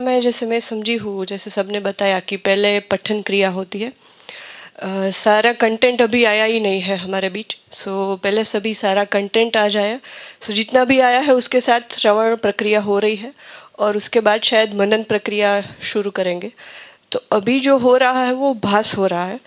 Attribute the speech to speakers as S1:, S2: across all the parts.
S1: मैं समझी हूँ, जैसे सबने बताया कि पहले पठन क्रिया होती है। सारा कंटेंट अभी आया ही नहीं है हमारे बीच, सो पहले सभी सारा कंटेंट आ जाए। सो जितना भी आया है उसके साथ श्रवण प्रक्रिया हो रही है और उसके बाद शायद मनन प्रक्रिया शुरू करेंगे। तो अभी जो हो रहा है वो भास हो रहा है,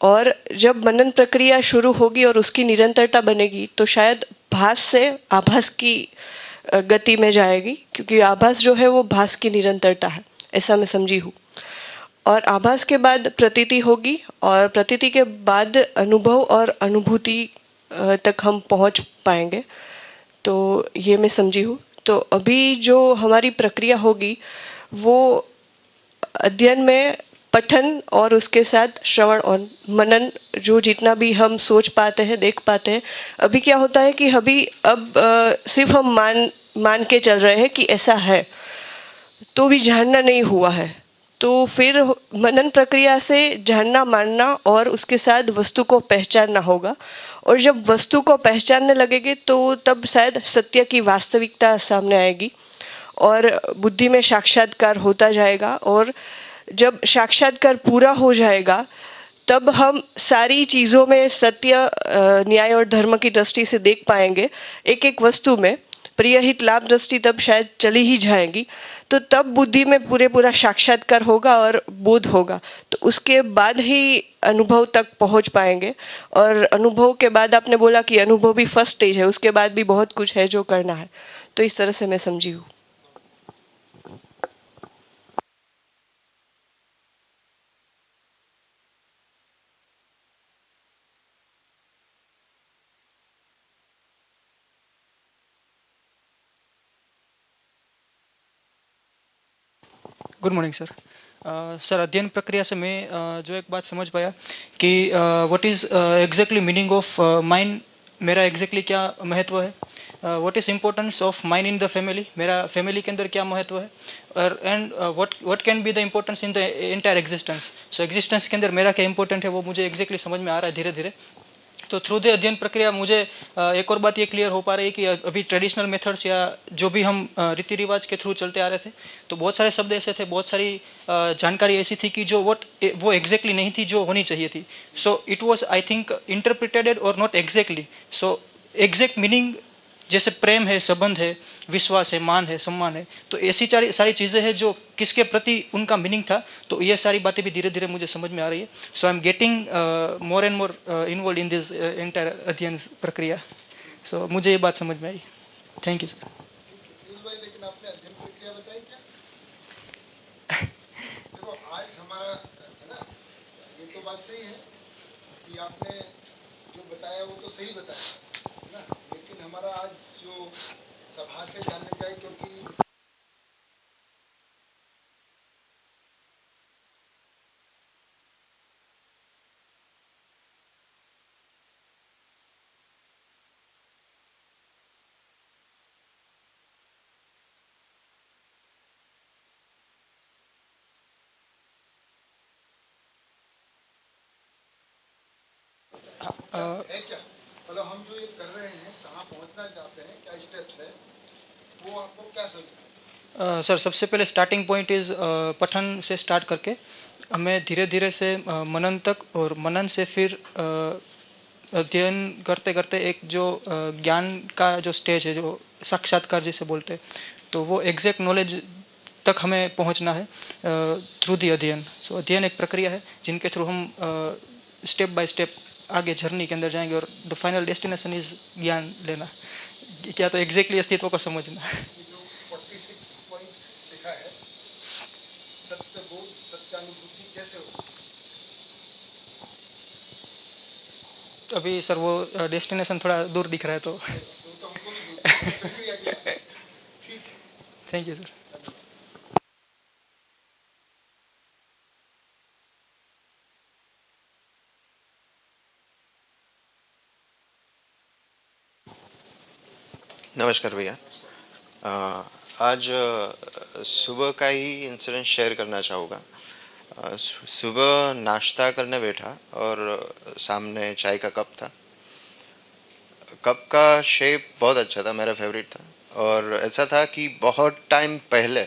S1: और जब मनन प्रक्रिया शुरू होगी और उसकी निरंतरता बनेगी तो शायद भास से आभास की गति में जाएगी, क्योंकि आभास जो है वो भास की निरंतरता है, ऐसा मैं समझी हूँ। और आभास के बाद प्रतीति होगी, और प्रतीति के बाद अनुभव और अनुभूति तक हम पहुँच पाएंगे। तो ये मैं समझी हूँ। तो अभी जो हमारी प्रक्रिया होगी वो अध्ययन में पठन और उसके साथ श्रवण और मनन, जो जितना भी हम सोच पाते हैं, देख पाते हैं। अभी क्या होता है कि अब सिर्फ हम मान के चल रहे हैं कि ऐसा है, तो भी जानना नहीं हुआ है। तो फिर मनन प्रक्रिया से जानना, मानना और उसके साथ वस्तु को पहचानना होगा। और जब वस्तु को पहचानने लगेंगे तो तब शायद सत्य की वास्तविकता सामने आएगी और बुद्धि में साक्षात्कार होता जाएगा। और जब साक्षात्कार पूरा हो जाएगा तब हम सारी चीज़ों में सत्य, न्याय और धर्म की दृष्टि से देख पाएंगे। एक एक वस्तु में प्रिय हित लाभ दृष्टि तब शायद चली ही जाएगी। तो तब बुद्धि में पूरा साक्षात्कार होगा और बोध होगा। तो उसके बाद ही अनुभव तक पहुंच पाएंगे। और अनुभव के बाद आपने बोला कि अनुभव भी फर्स्ट स्टेज है, उसके बाद भी बहुत कुछ है जो करना है। तो इस तरह से मैं समझी हूँ।
S2: Good morning sir. सर, अध्ययन प्रक्रिया से मैं जो एक बात समझ पाया कि what is exactly meaning of mind, मेरा एग्जैक्टली क्या महत्व है, what is importance of mind in the family, मेरा फैमिली के अंदर क्या महत्व है, और and what can be the importance in the entire existence. So existence के अंदर मेरा क्या इंपॉर्टेंट है वो मुझे एग्जैक्टली समझ में आ रहा है धीरे धीरे। तो थ्रू द अध्ययन प्रक्रिया मुझे एक और बात ये क्लियर हो पा रही है कि अभी ट्रेडिशनल मेथड्स या जो भी हम रीति रिवाज के थ्रू चलते आ रहे थे, तो बहुत सारे शब्द ऐसे थे, बहुत सारी जानकारी ऐसी थी कि जो वो एग्जैक्टली नहीं थी जो होनी चाहिए थी। So it was I think interpreted और not exactly. So exact meaning जैसे प्रेम है, संबंध है, विश्वास है, मान है, सम्मान है, तो ऐसी सारी चीज़ें हैं जो किसके प्रति उनका मीनिंग था। तो ये सारी बातें भी धीरे धीरे मुझे समझ में आ रही है। So I am getting more and more involve in this entire अध्ययन प्रक्रिया। सो मुझे ये बात समझ में आई। Thank you sir.
S3: लेकिन आपने अध्ययन प्रक्रिया बताई क्या? देखो आज हमारा है ना, ये तो बात सही है कि आपने जो बताया वो तो सही बताया है ना, लेकिन हमारा आज जो सभा से जानने का है, क्योंकि है क्या, मतलब हम जो ये कर रहे हैं, कहाँ पहुँचना चाहते हैं, क्या स्टेप्स है, वो आपको क्या समझ में?
S2: सर, सबसे पहले स्टार्टिंग पॉइंट इज़ पठन से स्टार्ट करके हमें धीरे धीरे से मनन तक, और मनन से फिर अध्ययन करते करते एक जो ज्ञान का जो स्टेज है, जो साक्षात्कार जिसे बोलते हैं, तो वो एग्जैक्ट नॉलेज तक हमें पहुंचना है थ्रू दी अध्ययन। सो अध्ययन एक प्रक्रिया है जिनके थ्रू हम स्टेप बाय स्टेप आगे जर्नी के अंदर जाएंगे, और द फाइनल डेस्टिनेशन इज ज्ञान लेना, क्या तो एग्जैक्टली अस्तित्व को समझना।
S3: ये जो 46 पॉइंट लिखा है, सत्य बोध सत्यानुभूति कैसे हो?
S2: अभी सर वो डेस्टिनेशन थोड़ा दूर दिख रहा है, तो
S3: तो हमको भी प्रक्रिया की बात है। ठीक है,
S2: थैंक यू सर।
S3: धन्यवाद।
S4: नमस्कार भैया। आज सुबह का ही इंसिडेंट शेयर करना चाहूँगा। सुबह नाश्ता करने बैठा और सामने चाय का कप था। कप का शेप बहुत अच्छा था, मेरा फेवरेट था, और ऐसा था कि बहुत टाइम पहले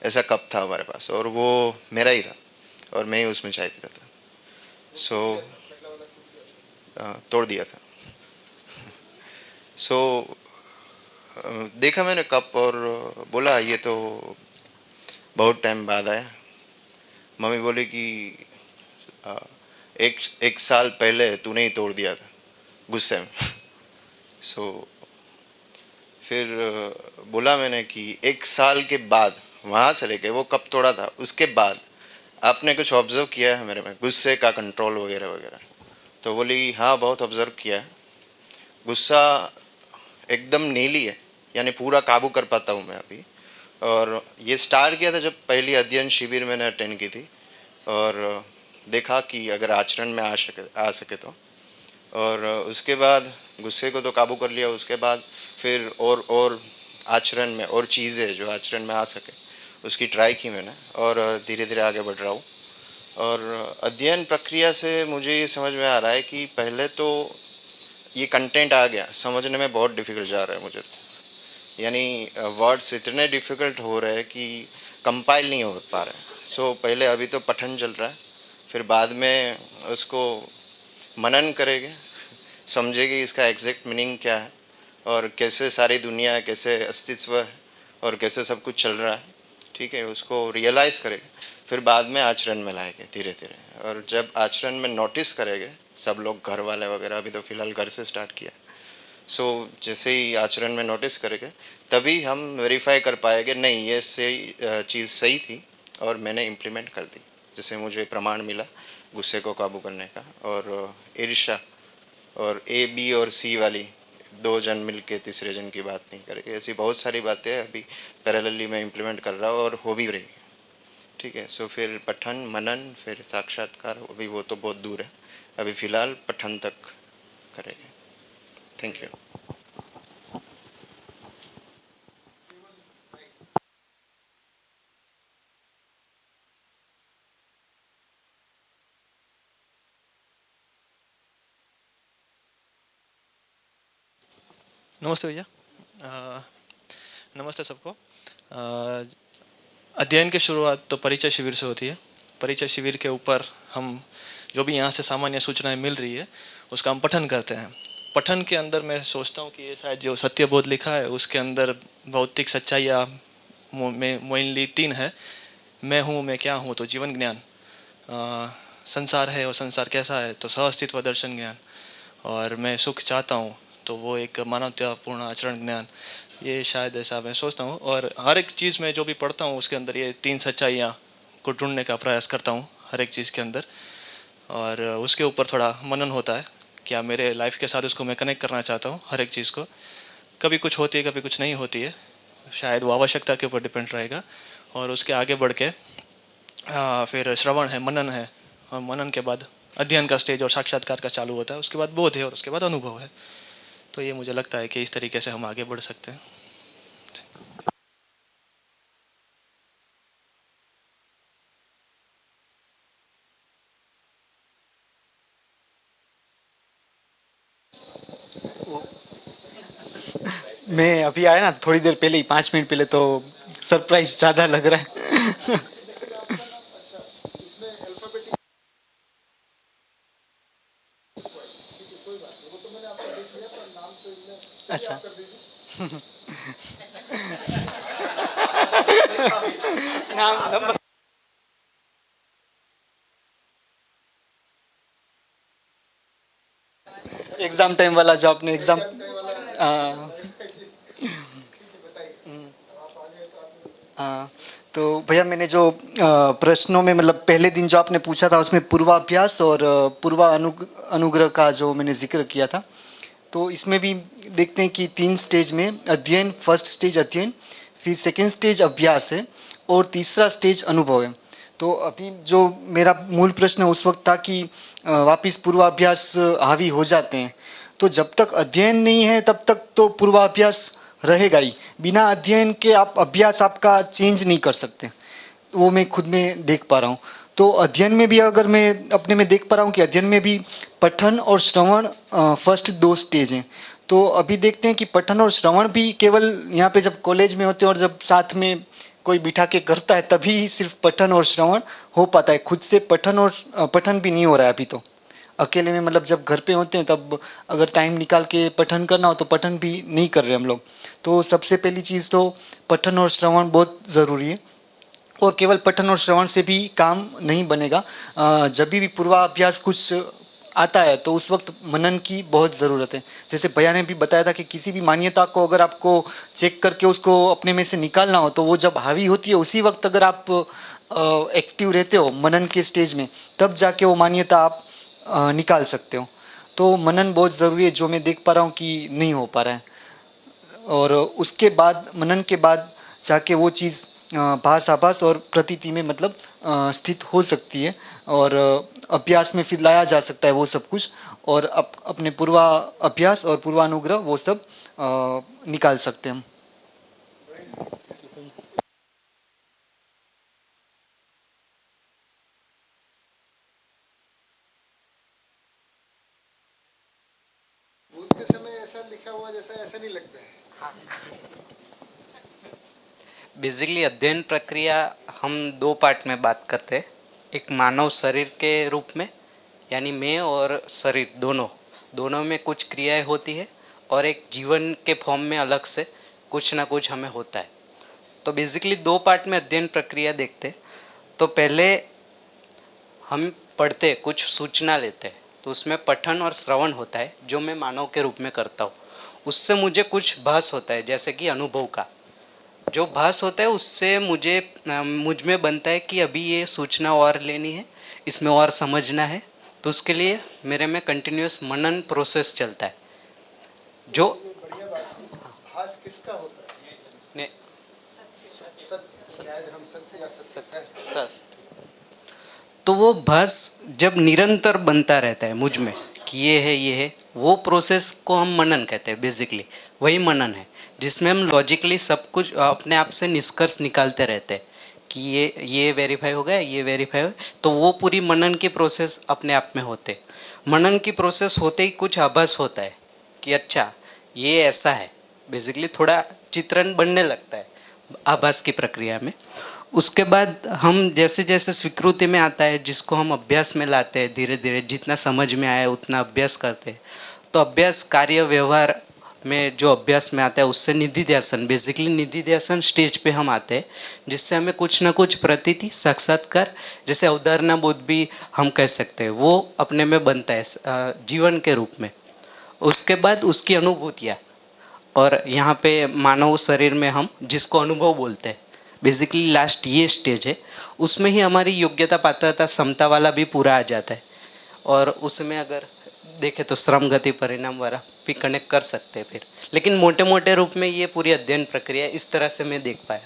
S4: ऐसा कप था हमारे पास और वो मेरा ही था और मैं ही उसमें चाय पीता था। सो तोड़ दिया था। सो देखा मैंने कप और बोला ये तो बहुत टाइम बाद आया। मम्मी बोली कि अ, एक साल पहले तूने ही तोड़ दिया था गुस्से में। सो फिर बोला मैंने कि एक साल के बाद वहाँ से लेके वो कब तोड़ा था उसके बाद आपने कुछ ऑब्जर्व किया है मेरे में गुस्से का कंट्रोल वगैरह वगैरह। तो बोली हाँ बहुत ऑब्जर्व किया है। गुस्सा एकदम नीली है, यानी पूरा काबू कर पाता हूँ मैं अभी। और ये स्टार्ट किया था जब पहली अध्ययन शिविर मैंने अटेंड की थी और देखा कि अगर आचरण में आ सके तो। और उसके बाद गुस्से को तो काबू कर लिया, उसके बाद फिर और आचरण में और चीज़ें जो आचरण में आ सके उसकी ट्राई की मैंने और धीरे धीरे आगे बढ़ रहा हूँ। और अध्ययन प्रक्रिया से मुझे ये समझ में आ रहा है कि पहले तो ये कंटेंट आ गया समझने में बहुत डिफ़िकल्ट जा रहा है मुझे तो। यानी वर्ड्स इतने डिफ़िकल्ट हो रहे हैं कि कंपाइल नहीं हो पा रहे। सो पहले अभी तो पठन चल रहा है, फिर बाद में उसको मनन करेंगे, समझेगी इसका एग्जैक्ट मीनिंग क्या है और कैसे सारी दुनिया है, कैसे अस्तित्व है और कैसे सब कुछ चल रहा है। ठीक है, उसको रियलाइज़ करेंगे, फिर बाद में आचरण में लाएंगे धीरे धीरे। और जब आचरण में नोटिस करेंगे सब लोग, घर वाले वगैरह, अभी तो फ़िलहाल घर से स्टार्ट किया। सो जैसे ही आचरण में नोटिस करेंगे तभी हम वेरीफाई कर पाएंगे नहीं ये सही चीज़ सही थी और मैंने इम्प्लीमेंट कर दी। जैसे मुझे प्रमाण मिला गुस्से को काबू करने का, और ईर्ष्या और ए बी और सी वाली दो जन मिलके तीसरे जन की बात नहीं करेंगे। ऐसी बहुत सारी बातें अभी पैरेलली मैं इम्प्लीमेंट कर रहा हूँ और हो भी रही। ठीक है, सो फिर पठन मनन फिर साक्षात्कार, अभी वो तो बहुत दूर है, अभी फ़िलहाल पठन तक करेंगे। Thank you.
S5: नमस्ते भैया। नमस्ते सबको। अध्ययन की शुरुआत तो परिचय शिविर से होती है। परिचय शिविर के ऊपर हम जो भी यहाँ से सामान्य सूचनाएं मिल रही है उसका हम पठन करते हैं। पठन के अंदर मैं सोचता हूँ कि ये शायद जो सत्यबोध लिखा है उसके अंदर भौतिक सच्चाइयाँ में मेनली 3 है। मैं हूँ, मैं क्या हूँ, तो जीवन ज्ञान। संसार है और संसार कैसा है, तो सह अस्तित्व दर्शन ज्ञान। और मैं सुख चाहता हूँ तो वो एक मानवतापूर्ण आचरण ज्ञान। ये शायद ऐसा मैं सोचता हूँ। और हर एक चीज़ में जो भी पढ़ता हूँ उसके अंदर ये 3 सच्चाइयाँ को ढूंढने का प्रयास करता हूँ हर एक चीज़ के अंदर। और उसके ऊपर थोड़ा मनन होता है, क्या मेरे लाइफ के साथ उसको मैं कनेक्ट करना चाहता हूँ हर एक चीज़ को। कभी कुछ होती है, कभी कुछ नहीं होती है, शायद वो आवश्यकता के ऊपर डिपेंड रहेगा। और उसके आगे बढ़ के फिर श्रवण है, मनन है, और मनन के बाद अध्ययन का स्टेज और साक्षात्कार का चालू होता है। उसके बाद बोध है और उसके बाद अनुभव है। तो ये मुझे लगता है कि इस तरीके से हम आगे बढ़ सकते हैं।
S6: मैं अभी आया ना थोड़ी देर पहले ही, 5 मिनट पहले, तो सरप्राइज ज़्यादा लग रहा है।
S3: इसमें अल्फाबेटिक कोई बात नहीं, वो तो मैंने आपको देख लिया, पर नाम तो इनमें
S6: अच्छा।
S3: आप कर दीजिए।
S6: नाम नंबर एग्जाम टाइम वाला जो आपने एग्जाम तो भैया मैंने जो प्रश्नों में मतलब पहले दिन जो आपने पूछा था उसमें पूर्वाभ्यास और अनुग्रह का जो मैंने जिक्र किया था, तो इसमें भी देखते हैं कि 3 स्टेज में अध्ययन, फर्स्ट स्टेज अध्ययन, फिर सेकेंड स्टेज अभ्यास है और तीसरा स्टेज अनुभव है। तो अभी जो मेरा मूल प्रश्न उस वक्त था कि वापिस पूर्वाभ्यास हावी हो जाते हैं, तो जब तक अध्ययन नहीं है तब तक तो पूर्वाभ्यास रहेगा ही। बिना अध्ययन के आप अभ्यास आपका चेंज नहीं कर सकते, वो मैं खुद में देख पा रहा हूँ। तो अध्ययन में भी अगर मैं अपने में देख पा रहा हूँ कि अध्ययन में भी पठन और श्रवण फर्स्ट 2 स्टेज हैं। तो अभी देखते हैं कि पठन और श्रवण भी केवल यहाँ पे जब कॉलेज में होते हैं और जब साथ में कोई बिठा के करता है तभी सिर्फ पठन और श्रवण हो पाता है। खुद से पठन भी नहीं हो रहा है अभी तो। अकेले में मतलब जब घर पे होते हैं तब अगर टाइम निकाल के पठन करना हो तो पठन भी नहीं कर रहे हम लोग। तो सबसे पहली चीज़ तो पठन और श्रवण बहुत ज़रूरी है। और केवल पठन और श्रवण से भी काम नहीं बनेगा। जब भी पूर्वाभ्यास कुछ आता है तो उस वक्त मनन की बहुत ज़रूरत है। जैसे भैया ने भी बताया था कि किसी भी मान्यता को अगर आपको चेक करके उसको अपने में से निकालना हो तो वो जब हावी होती है उसी वक्त अगर आप एक्टिव रहते हो मनन के स्टेज में तब जाके वो मान्यता आप निकाल सकते हो। तो मनन बहुत ज़रूरी है जो मैं देख पा रहा हूँ कि नहीं हो पा रहा है। और उसके बाद मनन के बाद जाके वो चीज़ भास आभास और प्रतीति में मतलब स्थित हो सकती है। और अभ्यास में फिर लाया जा सकता है वो सब कुछ। और अपने पूर्वा अभ्यास और पूर्वानुग्रह वो सब निकाल सकते हैं हम।
S3: बुद्ध के समय ऐसा लिखा हुआ जैसा ऐसा नहीं लगता है।
S7: बेसिकली अध्ययन प्रक्रिया हम दो पार्ट में बात करते हैं। एक मानव शरीर के रूप में यानी मैं और शरीर दोनों में कुछ क्रियाएं होती है और एक जीवन के फॉर्म में अलग से कुछ ना कुछ हमें होता है। तो बेसिकली दो पार्ट में अध्ययन प्रक्रिया देखते हैं। तो पहले हम पढ़ते कुछ सूचना लेते हैं तो उसमें पठन और श्रवण होता है जो मैं मानव के रूप में करता हूँ। उससे मुझे कुछ भास होता है जैसे कि अनुभव का जो भास होता है उससे मुझ में बनता है कि अभी ये सूचना और लेनी है, इसमें और समझना है। तो उसके लिए मेरे में कंटिन्यूअस मनन प्रोसेस चलता है। जो
S3: ये बढ़िया बात है। भास किसका होता है?
S7: ने
S3: सत्य, शायद हम सत्य या सत्य
S7: तो वो भास जब निरंतर बनता रहता है मुझ में कि ये है वो प्रोसेस को हम मनन कहते हैं। बेसिकली वही मनन है जिसमें हम लॉजिकली सब कुछ अपने आप से निष्कर्ष निकालते रहते हैं कि ये वेरीफाई हो गया, ये वेरीफाई हो। तो वो पूरी मनन की प्रोसेस अपने आप में होते। मनन की प्रोसेस होते ही कुछ आभास होता है कि अच्छा ये ऐसा है। बेसिकली थोड़ा चित्रण बनने लगता है आभास की प्रक्रिया में। उसके बाद हम जैसे जैसे स्वीकृति में आता है जिसको हम अभ्यास में लाते हैं, धीरे धीरे जितना समझ में आया उतना अभ्यास करते हैं। तो अभ्यास कार्य व्यवहार में जो अभ्यास में आता है उससे निधिध्यासन, बेसिकली निधिध्यासन स्टेज पे हम आते हैं जिससे हमें कुछ ना कुछ प्रतीति साक्षात्कार जैसे अवधारणा बोध भी हम कह सकते हैं वो अपने में बनता है जीवन के रूप में। उसके बाद उसकी अनुभूतियाँ और यहाँ पे मानव शरीर में हम जिसको अनुभव बोलते हैं बेसिकली लास्ट ये स्टेज है। उसमें ही हमारी योग्यता पात्रता क्षमता वाला भी पूरा आ जाता है। और उसमें अगर देखें तो श्रम गति परिणाम वाला भी कनेक्ट कर सकते हैं फिर। लेकिन मोटे मोटे रूप में ये पूरी अध्ययन प्रक्रिया इस तरह से मैं देख पाया।